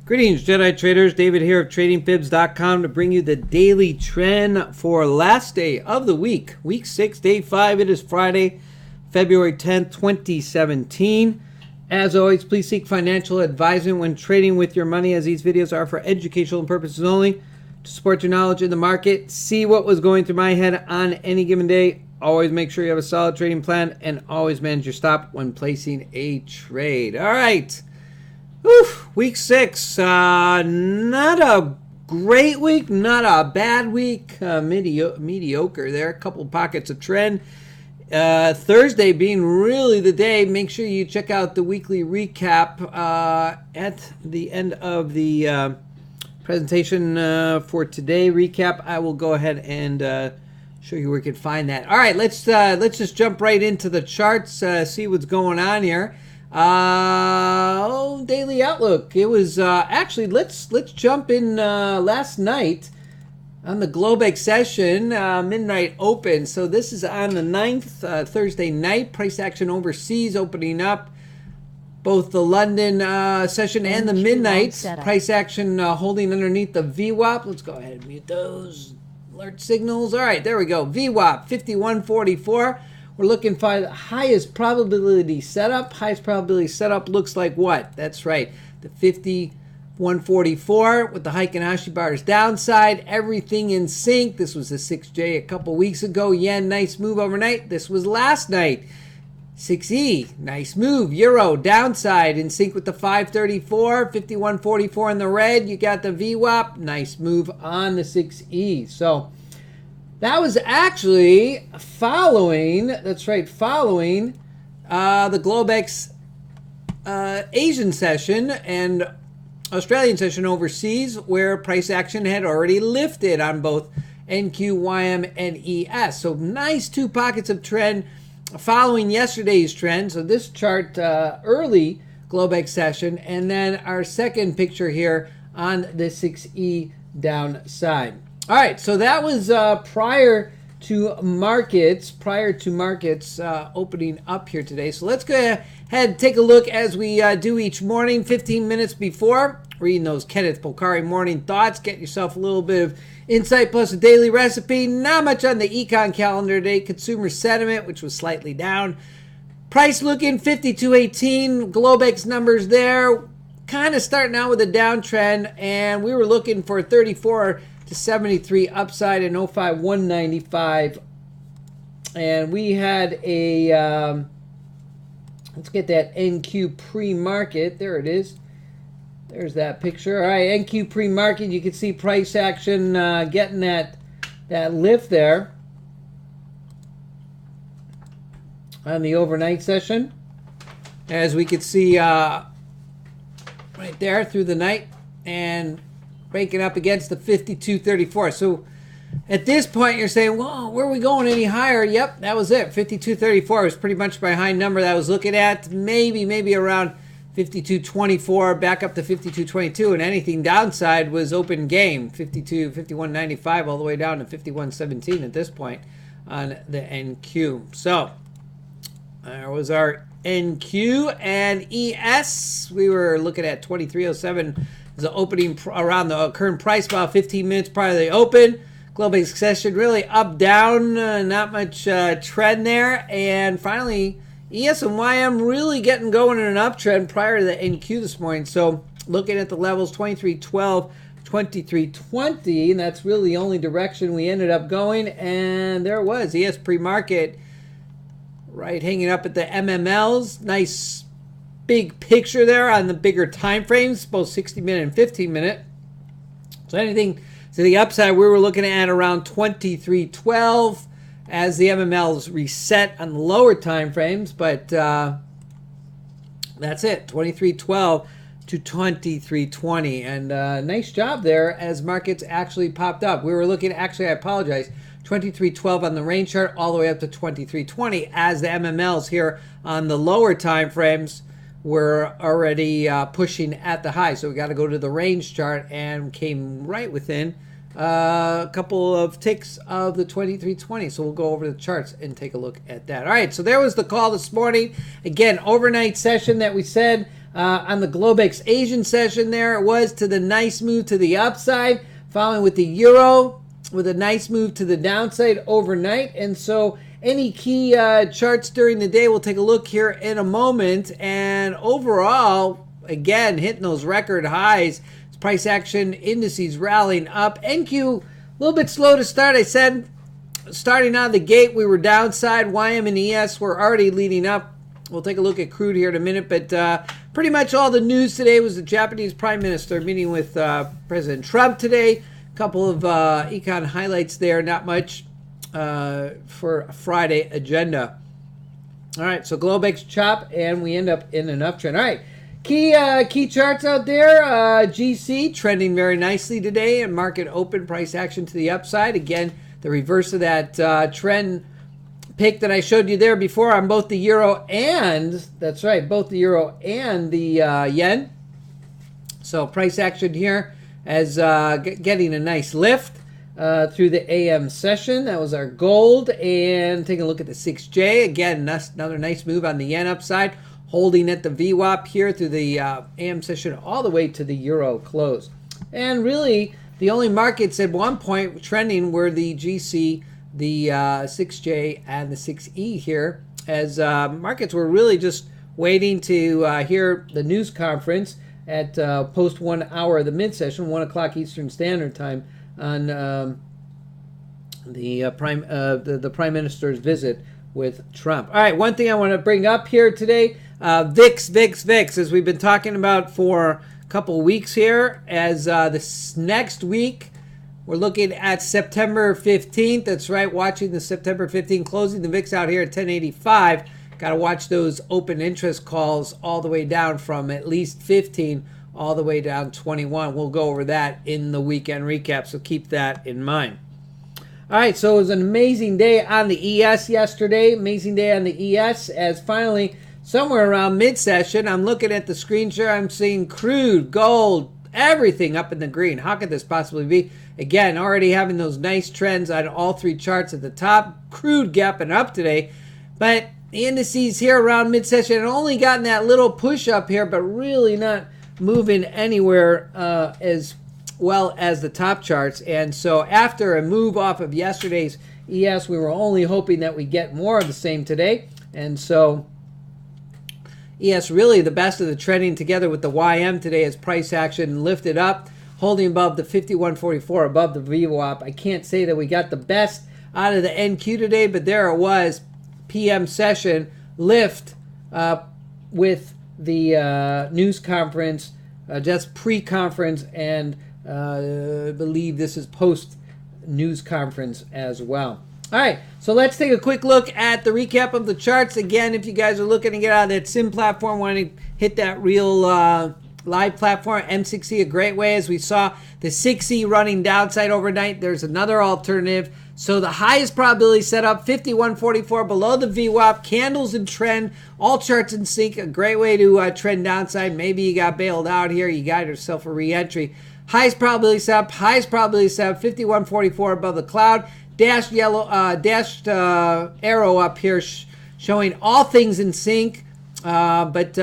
Greetings, Jedi Traders. David here of TradingFibs.com to bring you the daily trend for last day of the week. Week 6, day 5. It is Friday, February 10th, 2017. As always, please seek financial advisement when trading with your money, as these videos are for educational purposes only. To support your knowledge in the market, see what was going through my head on any given day. Always make sure you have a solid trading plan and always manage your stop when placing a trade. All right. Week 6, not a great week, not a bad week, mediocre there. A couple pockets of trend. Thursday being really the day. Make sure you check out the weekly recap at the end of the presentation for today. Recap. I will go ahead and show you where you can find that. All right, let's just jump right into the charts. See what's going on here. Daily outlook. It was actually let's jump in last night on the Globex session, midnight open. So this is on the 9th, Thursday night. Price action overseas opening up. Both the London session and the midnight price action holding underneath the VWAP. Let's go ahead and mute those alert signals. All right, there we go. VWAP 5144. We're looking for the highest probability setup. Highest probability setup looks like what? That's right, the 5144 with the Heikin Ashi bars downside. Everything in sync. This was the 6J a couple weeks ago. Yen, nice move overnight. This was last night. 6E, nice move. Euro, downside in sync with the 534. 5144 in the red. You got the VWAP. Nice move on the 6E. So that was actually following, that's right, following the Globex Asian session and Australian session overseas, where price action had already lifted on both NQ, YM, and ES. So nice two pockets of trend following yesterday's trend. So this chart, early Globex session, and then our second picture here on the 6E downside. All right, so that was prior to markets opening up here today. So let's go ahead and take a look as we do each morning, 15 minutes before, reading those Kenneth Polcari morning thoughts. Get yourself a little bit of insight plus a daily recipe. Not much on the econ calendar today. Consumer sentiment, which was slightly down. Price looking 52.18. Globex numbers there. Kind of starting out with a downtrend, and we were looking for 34 to 73 upside and 05 195, and we had a let's get that NQ pre-market. There it is. There's that picture. All right, NQ pre-market. You can see price action getting that lift there on the overnight session, as we could see right there through the night, and breaking up against the 52.34. So at this point, you're saying, well, where are we going any higher? Yep, that was it. 52.34 was pretty much my high number that I was looking at. Maybe around 52.24, back up to 52.22, and anything downside was open game. 51.95 all the way down to 51.17 at this point on the NQ. So there was our NQ and ES. We were looking at 23.07. The opening around the current price, about 15 minutes prior to the open. Globex session really up, down, not much trend there. And finally, ES and YM really getting going in an uptrend prior to the NQ this morning. So looking at the levels, 23.12, 23.20, and that's really the only direction we ended up going. And there it was, ES pre-market, right, hanging up at the MMLs. Nice big picture there on the bigger time frames, both 60-minute and 15-minute. So anything to the upside, we were looking at around 23.12 as the MMLs reset on the lower time frames. But that's it, 23.12 to 23.20. And nice job there as markets actually popped up. We were looking, actually, I apologize, 23.12 on the range chart all the way up to 23.20 as the MMLs here on the lower time frames were already pushing at the high. So we got to go to the range chart and came right within a couple of ticks of the 23.20. So we'll go over the charts and take a look at that. All right, so there was the call this morning. Again, overnight session that we said On the Globex Asian session there, it was to the nice move to the upside, following with the euro with a nice move to the downside overnight. And so any key charts during the day, we'll take a look here in a moment. And overall, again, hitting those record highs. Price action indices rallying up. NQ, a little bit slow to start. I said starting out of the gate, we were downside. YM and ES were already leading up. We'll take a look at crude here in a minute. But pretty much all the news today was the Japanese Prime Minister meeting with President Trump today. A couple of econ highlights there. Not much for a Friday agenda. All right, so Globex chop, and we end up in an uptrend. All right. Key charts out there. GC trending very nicely today, and market open price action to the upside. Again, the reverse of that trend pick that I showed you there before on both the euro and, that's right, both the euro and the yen. So price action here as getting a nice lift through the AM session. That was our gold. And taking a look at the 6J. Again, another nice move on the yen upside. Holding at the VWAP here through the AM session all the way to the euro close. And really, the only markets at one point trending were the GC, the 6J, and the 6E here, as markets were really just waiting to hear the news conference at post 1 hour of the mid-session, 1 o'clock Eastern Standard Time, on the Prime Minister's visit with Trump. All right, one thing I want to bring up here today, VIX, as we've been talking about for a couple weeks here, as this next week, we're looking at September 15th. That's right, watching the September 15th, closing the VIX out here at 1085. Got to watch those open interest calls all the way down from at least 15 all the way down 21. We'll go over that in the weekend recap, so keep that in mind. All right, so it was an amazing day on the ES yesterday. Amazing day on the ES, as finally, somewhere around mid-session, I'm looking at the screen share. I'm seeing crude, gold, everything up in the green. How could this possibly be? Again, already having those nice trends on all three charts at the top. Crude gapping up today. But the indices here around mid-session had only gotten that little push up here, but really not moving anywhere as well as the top charts. And so after a move off of yesterday's ES, we were only hoping that we get more of the same today. And so ES really the best of the trending together with the YM today as price action lifted up, holding above the 51.44, above the VWAP. I can't say that we got the best out of the NQ today, but there it was, PM session lift with the news conference, just pre-conference, and I believe this is post-news conference as well. All right, so let's take a quick look at the recap of the charts. Again, if you guys are looking to get out of that sim platform, want to hit that real live platform, M6E a great way. As we saw the 6E running downside overnight, there's another alternative. So the highest probability setup, 51.44 below the VWAP, candles in trend, all charts in sync, a great way to trend downside. Maybe you got bailed out here, you got yourself a re-entry. Highest probability setup, 51.44 above the cloud. Dashed arrow up here showing all things in sync, but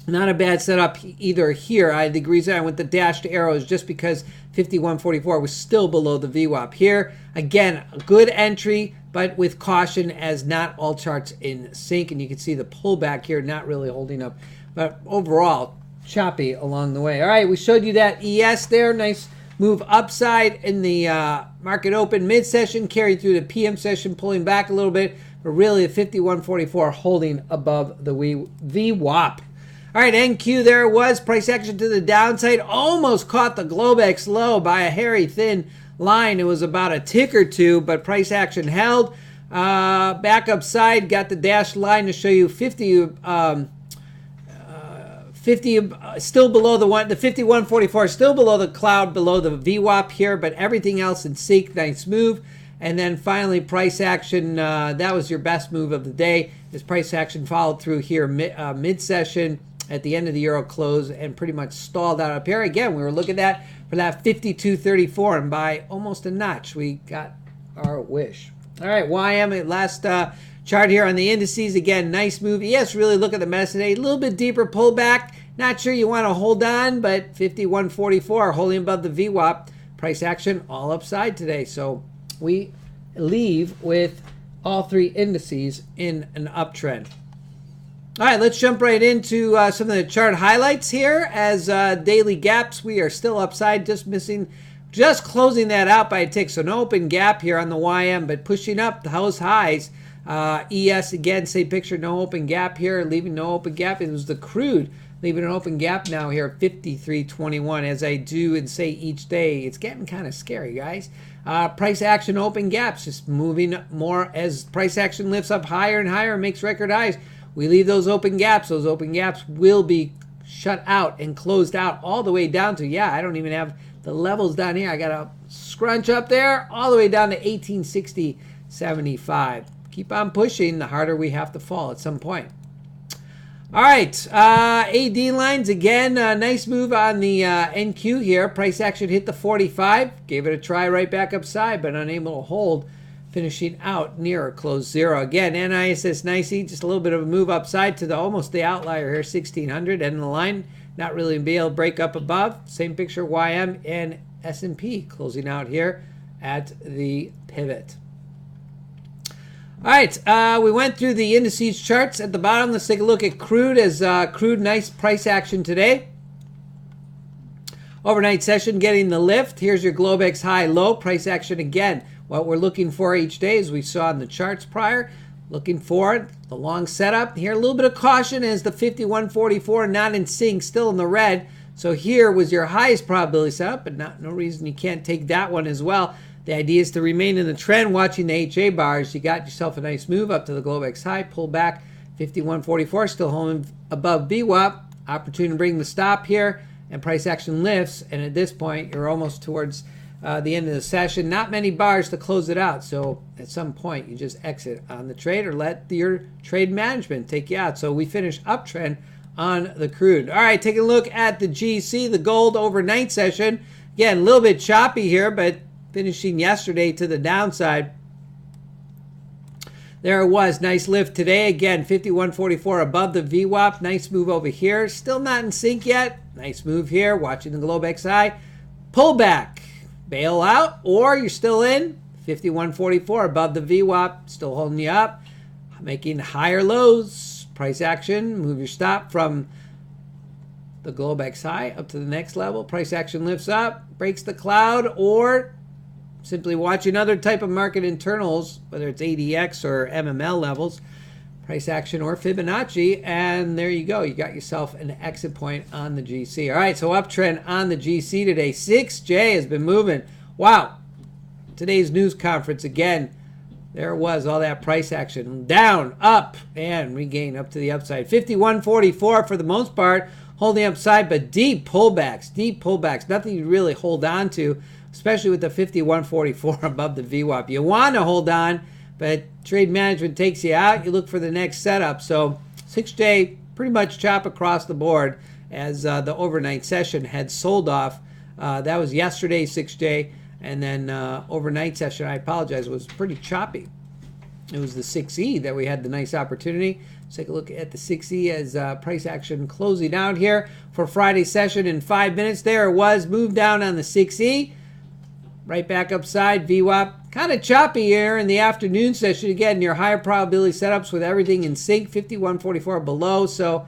not a bad setup either here. The reason I went the dashed arrow is just because 51.44 was still below the VWAP here. Again, a good entry, but with caution as not all charts in sync. And you can see the pullback here not really holding up. But overall, choppy along the way. All right, we showed you that ES there. Nice move upside in the market open mid-session, carried through the PM session, pulling back a little bit. But really, the 51.44 holding above the VWAP. All right, NQ there was. Price action to the downside. Almost caught the Globex low by a hairy thin line. It was about a tick or two, but price action held. Back upside, got the dashed line to show you 50 still below the 51.44, still below the cloud, below the VWAP here, but everything else in sync. Nice move. And then finally, price action, that was your best move of the day. This price action followed through here mid-session at the end of the euro close and pretty much stalled out up here. Again, we were looking at for that 52.34, and by almost a notch, we got our wish. All right, YM at last chart here on the indices. Again, nice move. Yes, really look at the mess today. A little bit deeper pullback. Not sure you want to hold on, but 51.44 holding above the VWAP. Price action all upside today. So we leave with all three indices in an uptrend. All right, let's jump right into some of the chart highlights here. As daily gaps, we are still upside, just closing that out by a tick. So no open gap here on the YM, but pushing up those highs. ES, again, same picture, no open gap here, leaving no open gap. It was the crude leaving an open gap now here at 53.21. As I do and say each day, it's getting kind of scary, guys. Price action open gaps, just moving more as price action lifts up higher and higher and makes record highs. We leave those open gaps. Those open gaps will be shut out and closed out all the way down to, I don't even have the levels down here. I got to scrunch up there all the way down to 1860.75. Keep on pushing, the harder we have to fall at some point. All right, AD lines again. Nice move on the NQ here. Price action hit the 45. Gave it a try right back upside, but unable to hold. Finishing out near close zero. Again, NISS nicey, just a little bit of a move upside to almost the outlier here, 1600. End of the line, not really be able to break up above. Same picture, YM and S&P closing out here at the pivot. All right, we went through the indices charts at the bottom. Let's take a look at crude. As crude, nice price action today. Overnight session getting the lift. Here's your Globex high low price action again. What we're looking for each day, as we saw in the charts prior, looking for the long setup. Here, a little bit of caution as the 51.44 not in sync, still in the red. So here was your highest probability setup, but no reason you can't take that one as well. The idea is to remain in the trend, watching the HA bars. You got yourself a nice move up to the Globex high, pull back 51.44, still holding above VWAP. Opportunity to bring the stop here, and price action lifts. And at this point, you're almost towards the end of the session. Not many bars to close it out. So at some point, you just exit on the trade or let your trade management take you out. So we finish uptrend on the crude. All right, taking a look at the GC, the gold overnight session. Again, a little bit choppy here, but finishing yesterday to the downside. There it was. Nice lift today. Again, 51.44 above the VWAP. Nice move over here. Still not in sync yet. Nice move here. Watching the Globex high. Pull back. Bail out, or you're still in. 51.44 above the VWAP. Still holding you up. Making higher lows. Price action. Move your stop from the Globex high up to the next level. Price action lifts up. Breaks the cloud, or simply watch another type of market internals, whether it's ADX or MML levels, price action or Fibonacci, and there you go. You got yourself an exit point on the GC. All right, so uptrend on the GC today. 6J has been moving. Wow. Today's news conference, again, there it was, all that price action. Down, up, and regain up to the upside. 51.44 for the most part, holding upside, but deep pullbacks. Nothing you really hold on to, especially with the 51.44 above the VWAP. You want to hold on, but trade management takes you out. You look for the next setup. So 6J pretty much chop across the board as the overnight session had sold off. That was yesterday's 6J. And then overnight session, I apologize, was pretty choppy. It was the 6E that we had the nice opportunity. Let's take a look at the 6E as price action closing out here for Friday session in 5 minutes. There it was, moved down on the 6E. Right back upside, VWAP. Kind of choppy here in the afternoon session. Again, your higher probability setups with everything in sync, 51.44 below. So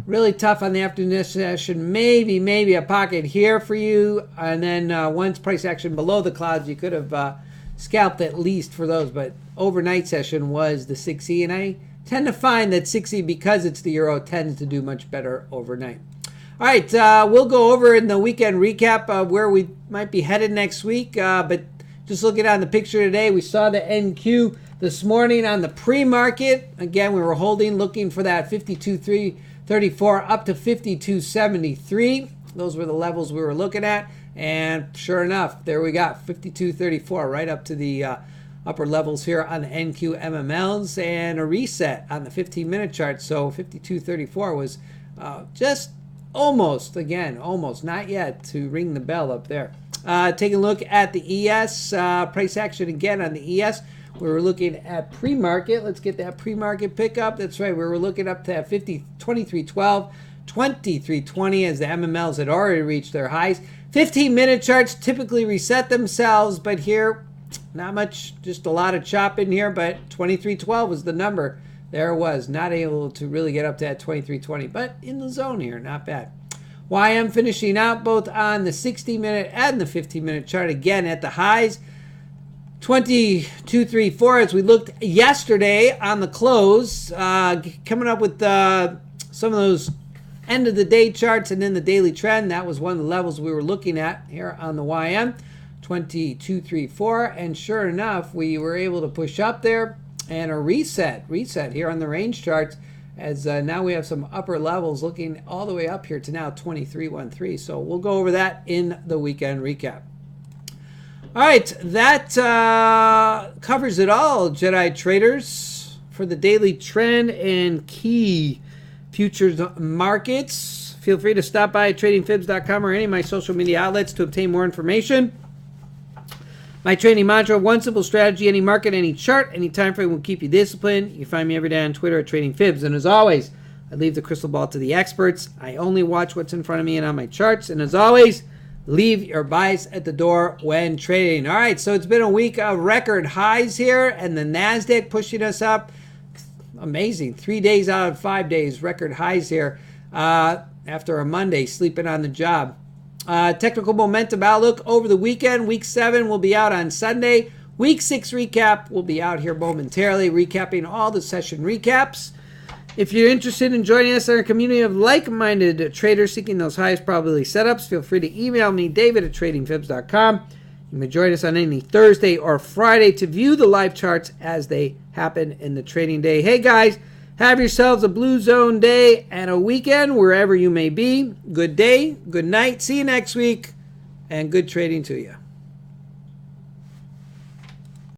really tough on the afternoon session. Maybe a pocket here for you. And then once price action below the clouds, you could have scalped at least for those. But overnight session was the 6E. And I tend to find that 6E, because it's the euro, tends to do much better overnight. All right, we'll go over in the weekend recap where we might be headed next week. But just looking on the picture today, we saw the NQ this morning on the pre-market. Again, we were looking for that 52.34 up to 52.73. Those were the levels we were looking at. And sure enough, there we got 52.34 right up to the upper levels here on the NQ MMLs, and a reset on the 15-minute chart. So 52.34 was just almost, not yet to ring the bell up there. Taking a look at the ES, price action again on the ES. We were looking at pre-market. Let's get that pre-market pickup. That's right. We were looking up to that 23.12, 23.20 as the MMLs had already reached their highs. 15-minute charts typically reset themselves, but here, not much, just a lot of chop in here, but 23.12 was the number. There it was, not able to really get up to that 23.20, but in the zone here, not bad. YM finishing out both on the 60-minute and the 15-minute chart, again at the highs. 22.34 as we looked yesterday on the close, coming up with some of those end of the day charts and then the daily trend. That was one of the levels we were looking at here on the YM, 22.34, and sure enough, we were able to push up there and a reset here on the range charts, as now we have some upper levels looking all the way up here to now 23.13. So we'll go over that in the weekend recap. All right, that covers it all, Jedi traders, for the daily trend and key futures markets. Feel free to stop by at tradingfibs.com or any of my social media outlets to obtain more information. My trading mantra: one simple strategy, any market, any chart, any time frame will keep you disciplined. You can find me every day on Twitter at TradingFibs. And as always, I leave the crystal ball to the experts. I only watch what's in front of me and on my charts. And as always, leave your bias at the door when trading. All right, so it's been a week of record highs here, and the NASDAQ pushing us up. Amazing. 3 days out of 5 days, record highs here after a Monday, sleeping on the job. Technical momentum outlook over the weekend. Week 7 will be out on Sunday. Week 6 recap will be out here momentarily, recapping all the session recaps. If you're interested in joining us in our community of like-minded traders seeking those highest probability setups, feel free to email me, David at tradingfibs.com. You may join us on any Thursday or Friday to view the live charts as they happen in the trading day. Hey guys, have yourselves a Blue Zone day and a weekend wherever you may be. Good day, good night, see you next week, and good trading to you.